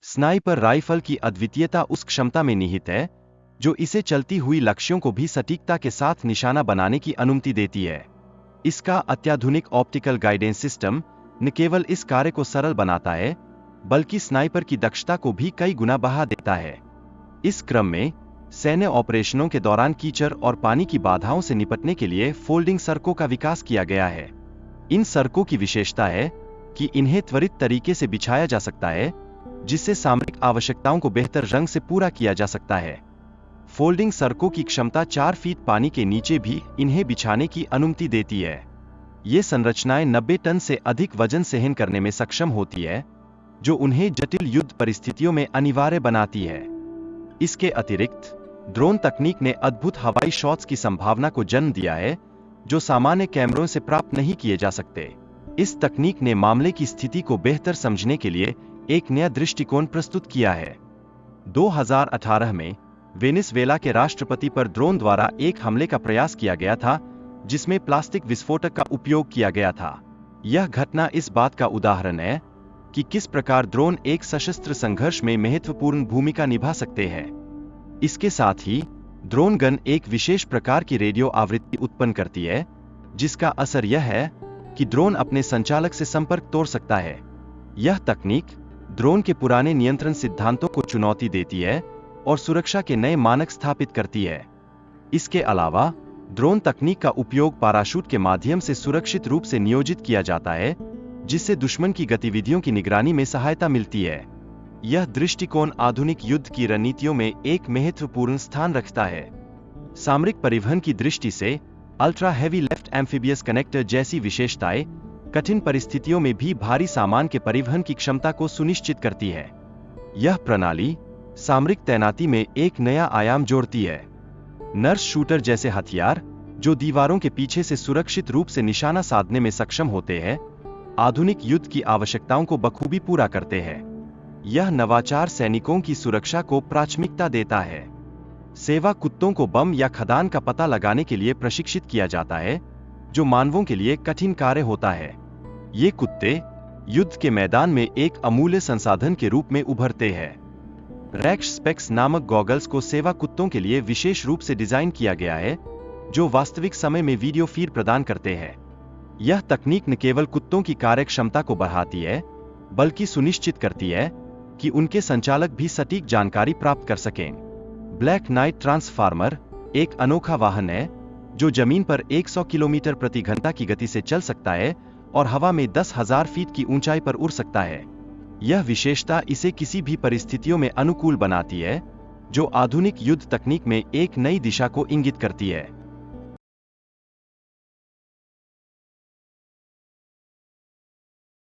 Sniper rifle की अद्वितीयता उस क्षमता में निहित है जो इसे चलती हुई लक्ष्यों को भी सटीकता के साथ निशाना बनाने की अनुमति देती है। इसका अत्याधुनिक ऑप्टिकल गाइडेंस सिस्टम न केवल इस कार्य को सरल बनाता है, बल्कि स्नाइपर की दक्षता को भी कई गुना बढ़ा देता है। इस क्रम में सैन्य ऑपरेशनों के दौरान कीचड़ और पानी की बाधाओं से निपटने के लिए फोल्डिंग सड़कों का विकास किया गया है। इन सड़कों की विशेषता है कि इन्हें त्वरित तरीके से बिछाया जा सकता है, जिससे सामरिक आवश्यकताओं को बेहतर रंग से पूरा किया जा सकता है। फोल्डिंग सड़कों की क्षमता 4 फीट पानी के नीचे भी इन्हें बिछाने की अनुमति देती है। ये संरचनाएं 90 टन से अधिक वजन सहन करने में सक्षम होती है, जो उन्हें जटिल युद्ध परिस्थितियों में अनिवार्य बनाती है। इसके अतिरिक्त ड्रोन तकनीक ने अद्भुत हवाई शॉट्स की संभावना को जन्म दिया है, जो सामान्य कैमरों से प्राप्त नहीं किए जा सकते। इस तकनीक ने मामले की स्थिति को बेहतर समझने के लिए एक नया दृष्टिकोण प्रस्तुत किया है। 2018 में वेनेजुएला के राष्ट्रपति पर ड्रोन द्वारा एक हमले का प्रयास किया गया था, जिसमें प्लास्टिक विस्फोटक का उपयोग किया गया था। यह घटना इस बात का उदाहरण है कि किस प्रकार ड्रोन एक सशस्त्र संघर्ष में महत्वपूर्ण भूमिका निभा सकते हैं। इसके साथ ही ड्रोन गन एक विशेष प्रकार की रेडियो आवृत्ति उत्पन्न करती है, जिसका असर यह है कि ड्रोन अपने संचालक से संपर्क तोड़ सकता है। यह तकनीक ड्रोन के पुराने नियंत्रण सिद्धांतों को चुनौती देती है और सुरक्षा के नए मानक स्थापित करती है। इसके अलावा ड्रोन तकनीक का उपयोग पैराशूट के माध्यम से सुरक्षित रूप से नियोजित किया जाता है, जिससे दुश्मन की गतिविधियों की निगरानी में सहायता मिलती है। यह दृष्टिकोण आधुनिक युद्ध की रणनीतियों में एक महत्वपूर्ण स्थान रखता है। सामरिक परिवहन की दृष्टि से ultra heavy left amphibious connector जैसी विशेषताएं कठिन परिस्थितियों में भी भारी सामान के परिवहन की क्षमता को सुनिश्चित करती है। यह प्रणाली सामरिक तैनाती में एक नया आयाम जोड़ती है। नर्स शूटर जैसे हथियार, जो दीवारों के पीछे से सुरक्षित रूप से निशाना साधने में सक्षम होते हैं, आधुनिक युद्ध की आवश्यकताओं को बखूबी पूरा करते हैं। यह नवाचार सैनिकों की सुरक्षा को प्राथमिकता देता है। सेवा कुत्तों को बम या खदान का पता लगाने के लिए प्रशिक्षित किया जाता है, जो मानवों के लिए कठिन कार्य होता है। ये कुत्ते युद्ध के मैदान में एक अमूल्य संसाधन के रूप में उभरते हैं। रैक्स स्पेक्स नामक गॉगल्स को सेवा कुत्तों के लिए विशेष रूप से डिजाइन किया गया है, जो वास्तविक समय में वीडियो फीड प्रदान करते हैं। यह तकनीक न केवल कुत्तों की कार्यक्षमता को बढ़ाती है, बल्कि सुनिश्चित करती है कि उनके संचालक भी सटीक जानकारी प्राप्त कर सकें। ब्लैक नाइट ट्रांसफार्मर एक अनोखा वाहन है, जो जमीन पर 100 किलोमीटर प्रति घंटा की गति से चल सकता है और हवा में 10,000 फीट की ऊंचाई पर उड़ सकता है। यह विशेषता इसे किसी भी परिस्थितियों में अनुकूल बनाती है, जो आधुनिक युद्ध तकनीक में एक नई दिशा को इंगित करती है।